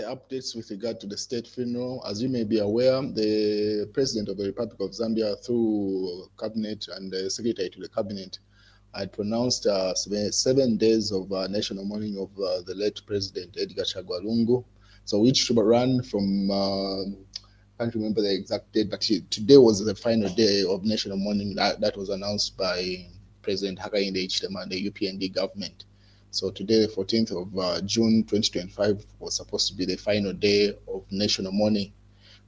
updates with regard to the state funeral. As you may be aware, the President of the Republic of Zambia, through Cabinet and the Secretary to the Cabinet, had pronounced 7 days of national mourning of the late President Edgar Chagwa Lungu. So which should run from, I can't remember the exact date, but today was the final day of national mourning that was announced by President Hakainde Hichilema and the UPND government. So today, the 14th of June 2025, was supposed to be the final day of national mourning.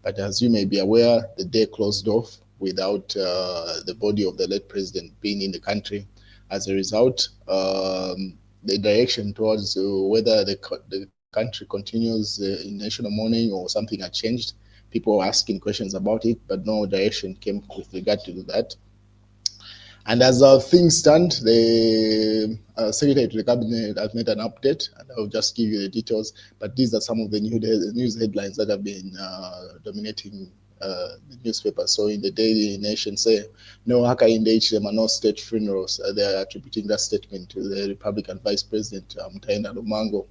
But as you may be aware, the day closed off without the body of the late president being in the country. As a result, the direction towards whether the country continues in national mourning or something had changed. People were asking questions about it, but no direction came with regard to that. And as things stand, the Secretary to the Cabinet has made an update, and I'll just give you the details. But these are some of the news headlines that have been dominating the newspapers. So in the Daily Nation, say, no Hakainde Hichilema, no state funerals. They are attributing that statement to the Republican Vice President, Mutaenda Lumango,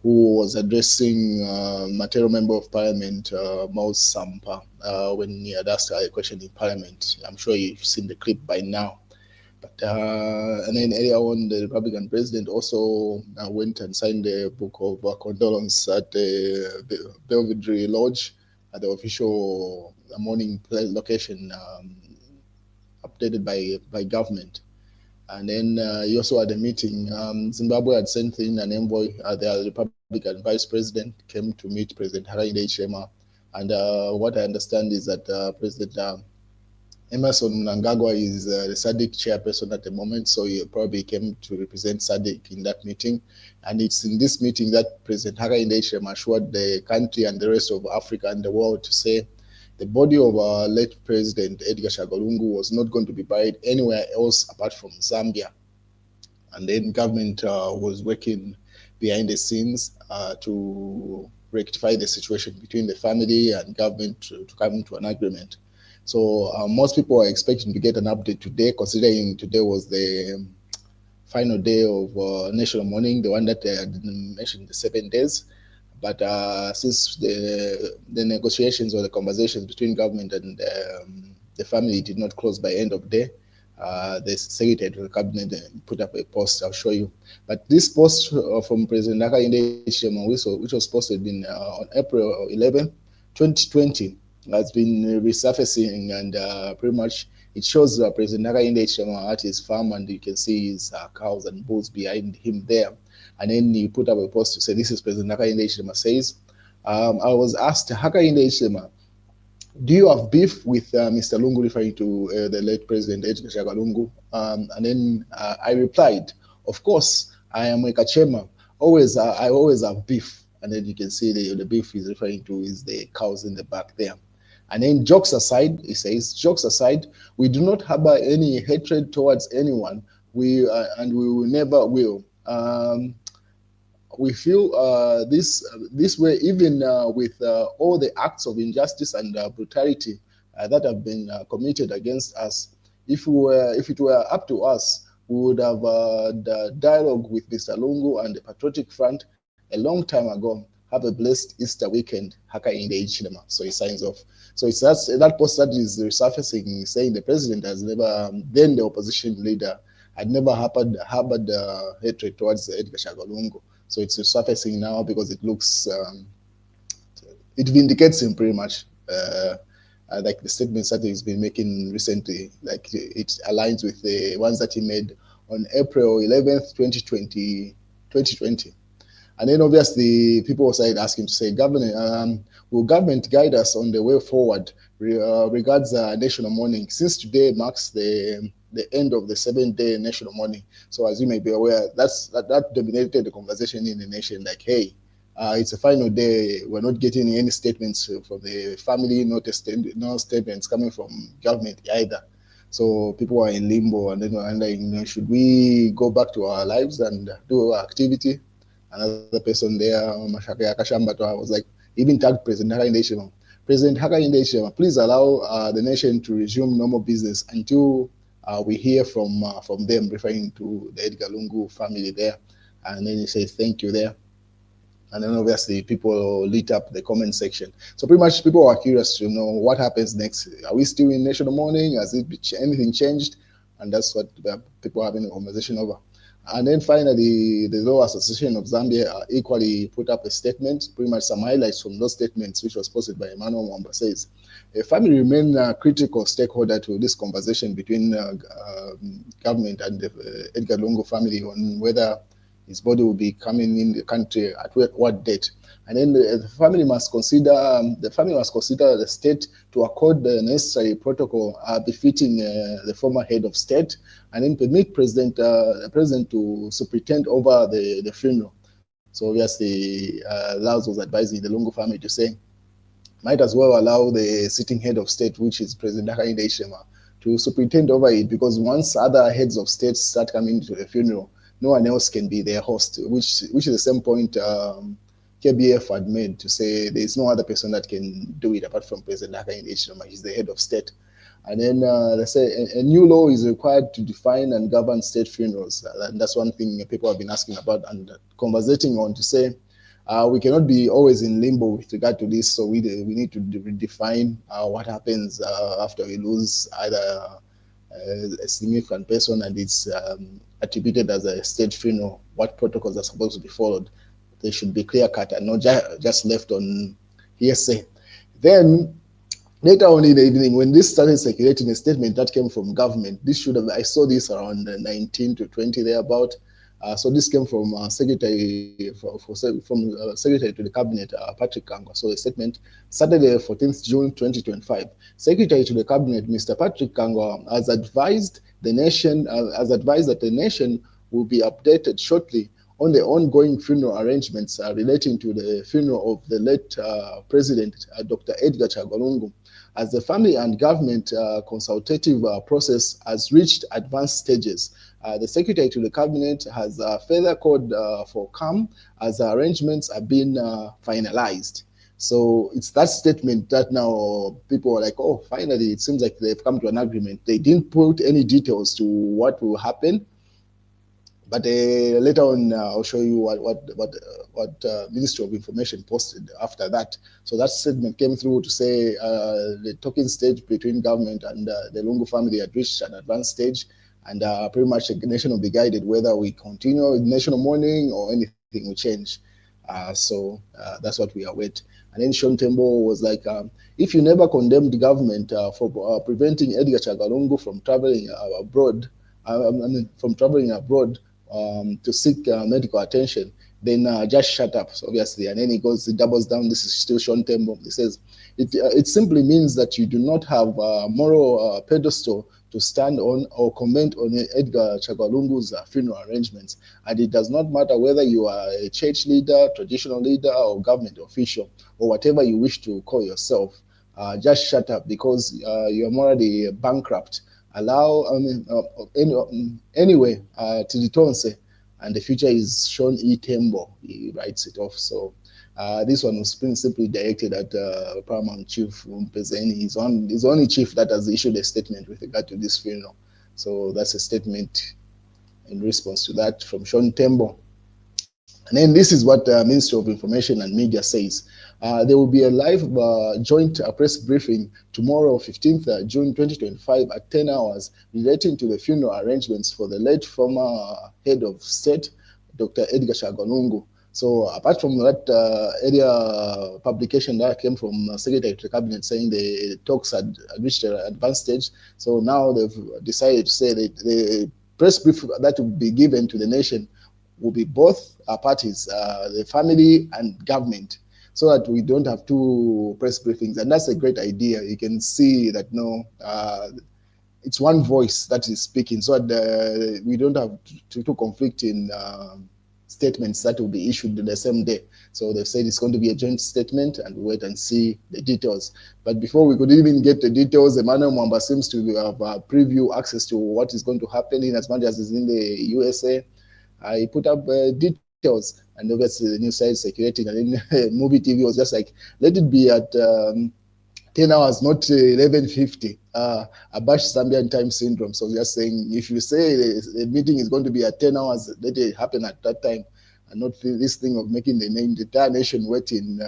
who was addressing Material Member of Parliament, Maus Sampa, when he had asked a question in Parliament. I'm sure you've seen the clip by now. But and then earlier on, the Republican president also went and signed a book of condolence at the Belvedere Lodge, at the official mourning location updated by government. And then he also had a meeting. Zimbabwe had sent in an envoy. The Republican vice president came to meet President Hakainde Hichilema. And what I understand is that President Emerson Mnangagwa is the SADC chairperson at the moment, so he probably came to represent SADC in that meeting. And it's in this meeting that President Hakainde Hichilema assured the country and the rest of Africa and the world to say the body of our late President Edgar Chagwa Lungu was not going to be buried anywhere else apart from Zambia. And then government was working behind the scenes to rectify the situation between the family and government to come to an agreement. So most people are expecting to get an update today, considering today was the final day of national mourning, the one that I didn't mention, the 7 days. But since the negotiations or the conversations between government and the family did not close by end of day, the Secretary to the Cabinet put up a post. I'll show you. But this post from President Hakainde Hichilema, which was posted on April 11, 2020, has been resurfacing, and pretty much it shows President Hakainde Hichilema at his farm, and you can see his cows and bulls behind him there. And then he put up a post to say, this is President Hakainde Hichilema says, I was asked, Hakainde Hichilema, do you have beef with Mr. Lungu, referring to the late President Edgar Chagwa Lungu? And then I replied, of course, I am a Kachema. I always have beef. And then you can see the beef he's referring to is the cows in the back there. And then jokes aside, he says, jokes aside, we do not harbor any hatred towards anyone. And we will never will. We feel this way, even with all the acts of injustice and brutality that have been committed against us. If it were up to us, we would have the dialogue with Mr. Lungu and the Patriotic Front a long time ago. Have a blessed Easter weekend, Hakainde Hichilema. So he signs off. So it's that post that is resurfacing, saying the president has never, then the opposition leader, had never harbored hatred towards Edgar Chagwa Lungu. So it's resurfacing now because it looks, it vindicates him pretty much. Like the statements that he's been making recently, like it aligns with the ones that he made on April 11th, 2020. And then obviously people also asked him to say, will government guide us on the way forward regards national mourning, since today marks the end of the 7-day national mourning. So as you may be aware, that dominated the conversation in the nation, like, hey, it's a final day. We're not getting any statements from the family, no statements coming from government either. So people are in limbo, and then we're wondering, should we go back to our lives and do our activity? Another person there, Mashaka Yakashambatwa, was like, even tagged President Hakainde Hichilema. President Hakainde Hichilema, please allow the nation to resume normal business until we hear from them, referring to the Edgar Lungu family there. And then he says, thank you there. And then obviously people lit up the comment section. So pretty much people were curious to know what happens next. Are we still in national mourning? Has anything changed? And that's what people are having a conversation over. And then finally, the Law Association of Zambia equally put up a statement, pretty much some highlights from those statements, which was posted by Emmanuel Mwamba, says, a family remain a critical stakeholder to this conversation between government and the Edgar Lungu family on whether his body will be coming in the country at what date. And then the family must consider the state to accord the necessary protocol befitting the former head of state, and then permit the president to superintend over the funeral. So obviously, Laos was advising the Lungu family to say, might as well allow the sitting head of state, which is President Hakainde Hichilema, to superintend over it, because once other heads of state start coming to the funeral, no one else can be their host, which is the same point KBF had made, to say there's no other person that can do it apart from President Hakainde Hichilema. He's the head of state. And then they say a new law is required to define and govern state funerals. And that's one thing people have been asking about and conversating on, to say we cannot be always in limbo with regard to this. So we need to redefine what happens after we lose either a significant person and it's attributed as a state funeral. What protocols are supposed to be followed? They should be clear cut and not just left on hearsay. Then later on in the evening, when this started circulating, a statement that came from government, I saw this around 19 to 20 thereabout. So this came from Secretary Secretary to the Cabinet, Patrick Kangwa. So a statement, Saturday, 14th June 2025. Secretary to the Cabinet, Mr. Patrick Kangwa, has advised that the nation will be updated shortly on the ongoing funeral arrangements relating to the funeral of the late President, Dr. Edgar Chagwa Lungu, as the family and government consultative process has reached advanced stages. The Secretary to the Cabinet has further called for calm as arrangements are being finalized. So it's that statement that now people are like, oh, finally, it seems like they've come to an agreement. They didn't put any details to what will happen. But later on, I'll show you what Ministry of Information posted after that. So that statement came through to say the talking stage between government and the Lungu family had reached an advanced stage, and pretty much the nation will be guided whether we continue with national mourning or anything will change. So that's what we await. And then Sean Tembo was like, if you never condemned the government for preventing Edgar Chagwa Lungu from traveling abroad, to seek medical attention, then just shut up, so obviously. And then he doubles down. This is still Sean Tembo. He says, it simply means that you do not have a moral pedestal to stand on or comment on Edgar Chagwa Lungu's funeral arrangements. And it does not matter whether you are a church leader, traditional leader, or government official, or whatever you wish to call yourself. Just shut up, because you are morally bankrupt. Anyway, Tiditonse, and the future is Sean E. Tembo. He writes it off. So this one was simply directed at Paramount Chief Mpezeni. He's the only chief that has issued a statement with regard to this funeral. So that's a statement in response to that from Sean Tembo. And then this is what the Ministry of Information and Media says. There will be a live joint press briefing tomorrow, 15th June 2025 at 10 hours relating to the funeral arrangements for the late former head of state, Dr. Edgar Chagwa Lungu. So apart from that area publication that came from Secretary to the Cabinet saying the talks had reached an advanced stage, so now they've decided to say that the press brief that will be given to the nation will be both parties, the family and government, so that we don't have two press briefings. And that's a great idea. You can see that it's one voice that is speaking, so that we don't have two conflicting statements that will be issued the same day. So they've said it's going to be a joint statement, and we wait and see the details. But before we could even get the details, Emmanuel Mwamba seems to have preview access to what is going to happen in as much as is in the USA. I put up details, and obviously the news site circulating, and then Movie TV was just like, let it be at 10 hours, not 11:50. Abash Zambian time syndrome. So just saying, if you say the meeting is going to be at 10 hours, let it happen at that time. and not this thing of making the entire nation wait in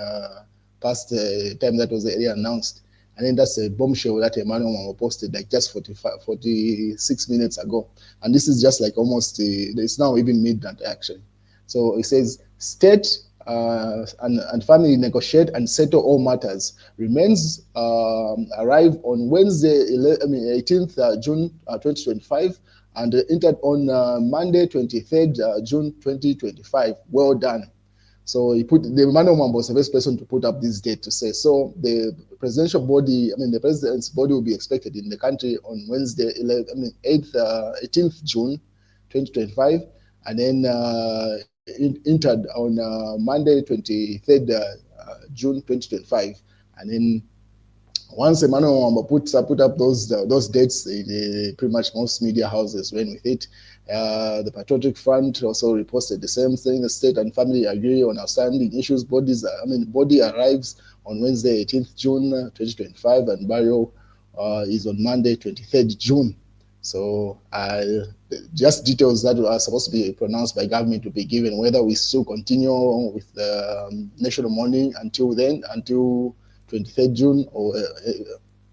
past the time that was already announced. And then that's a bombshell that Emmanuel posted like just 46 minutes ago. And this is just like almost, it's now even midnight actually. So it says, state and family negotiate and settle all matters. Remains arrive on Wednesday, 18th June 2025, and entered on Monday, 23rd June 2025. Well done. So he put the Emmanuel Mwamba was the first person to put up this date to say. So the presidential body, the president's body will be expected in the country on Wednesday, 18th June 2025, and then entered on Monday, 23rd June 2025, and then once Emmanuel Mwamba put up those dates, pretty much most media houses went with it. The Patriotic Front also reposted the same thing. The state and family agree on outstanding issues. Body arrives on Wednesday, 18th June 2025, and burial is on Monday, 23rd June. So just details that are supposed to be pronounced by government to be given, whether we still continue with the national mourning until then, until 23rd June, or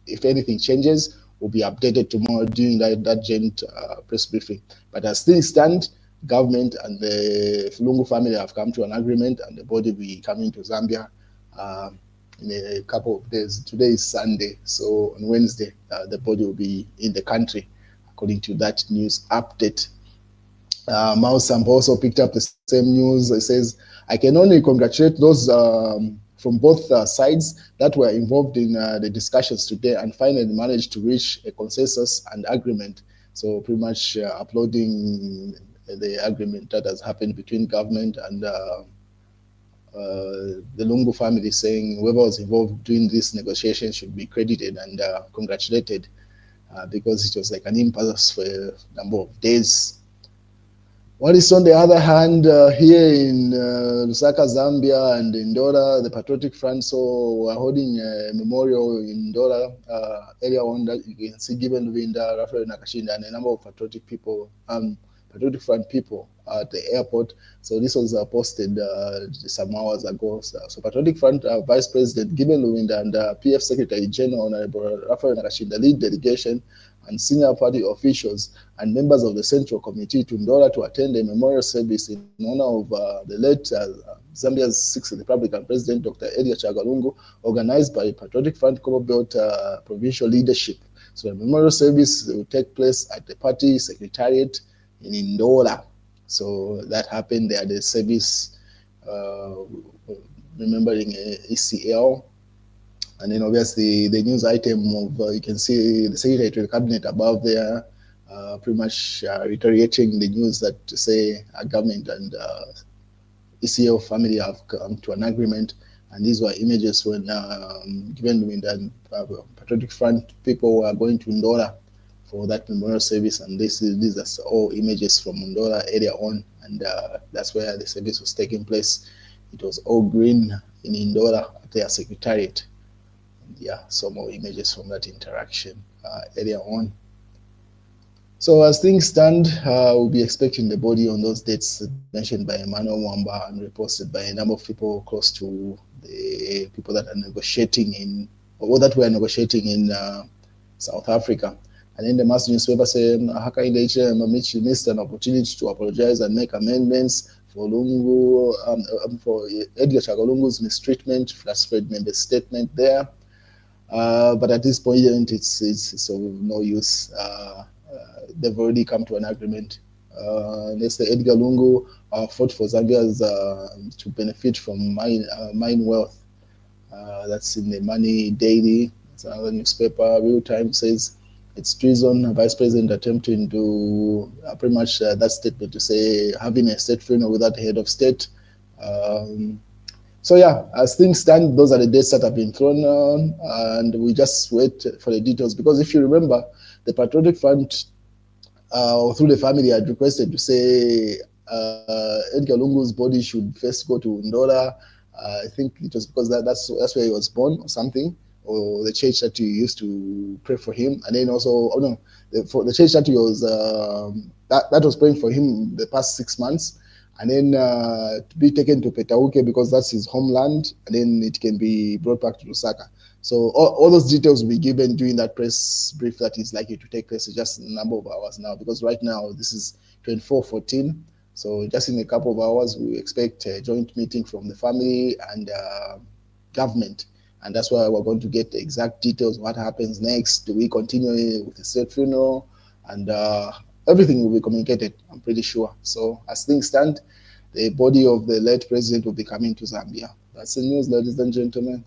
if anything changes, will be updated tomorrow during that joint press briefing. But as things stand, government and the Lungu family have come to an agreement, and the body will be coming to Zambia in a couple of days. Today is Sunday, so on Wednesday, the body will be in the country, according to that news update. Mao Sampo also picked up the same news. It says, I can only congratulate those from both sides that were involved in the discussions today and finally managed to reach a consensus and agreement. So pretty much uploading the agreement that has happened between government and the Lungu family, saying whoever was involved during this negotiation should be credited and congratulated because it was like an impasse for a number of days. What is on the other hand here in Lusaka, Zambia, and in Ndola, the Patriotic Front, so we're holding a memorial in Ndola earlier on that you can see given Winda, Raphael Nakashinda, and a number of Patriotic people, Patriotic Front people at the airport. So this was posted some hours ago. So Patriotic Front Vice President Given Luwinda and PF Secretary General Honorable Raphael Nakashinda lead delegation and senior party officials and members of the Central Committee to Ndola to attend a memorial service in honor of the late Zambia's 6th Republican President, Dr. Edgar Chagalungu, organized by Patriotic Front Commonwealth provincial leadership. So the memorial service will take place at the party secretariat in Ndola. So that happened there, the service remembering ECL. And then obviously the news item of, you can see the Secretary to the Cabinet above there, pretty much reiterating the news that to say government and ECL family have come to an agreement. And these were images when Given Luwinda and Patriotic Front people were going to Ndola for that memorial service. And these are all images from Ndola area on. And that's where the service was taking place. It was all green in Ndola at their secretariat. Yeah, some more images from that interaction earlier on. So as things stand, we'll be expecting the body on those dates mentioned by Emmanuel Mwamba and reposted by a number of people close to the people that are negotiating in, or that were negotiating in South Africa. And in the mass newspaper saying, Haka Indeche Mamichi missed an opportunity to apologize and make amendments for Lungu, for Edgar Chagalungu's mistreatment, Flasfred member statement there. But at this point, it's of no use. They've already come to an agreement. Let's say Edgar Lungu fought for Zambia's to benefit from mine wealth. That's in the Money Daily. It's another newspaper. Real Time says it's treason. Vice President attempting to pretty much that statement to say having a state funeral without a head of state. So yeah, as things stand, those are the dates that have been thrown on, and we just wait for the details. Because if you remember, the Patriotic Front, through the family, had requested to say Edgar Lungu's body should first go to Ndola. I think it was because that's where he was born or something, or the church that he used to pray for him. And then also, for the church that he was that was praying for him the past 6 months. and then to be taken to Petauke because that's his homeland, and then it can be brought back to Lusaka. So all those details will be given during that press brief that is likely to take place in just a number of hours now, because right now this is 24:14. So just in a couple of hours, we expect a joint meeting from the family and government. And that's why we're going to get the exact details of what happens next. Do we continue with the state funeral? And everything will be communicated, I'm pretty sure. So as things stand, the body of the late president will be coming to Zambia. That's the news, ladies and gentlemen.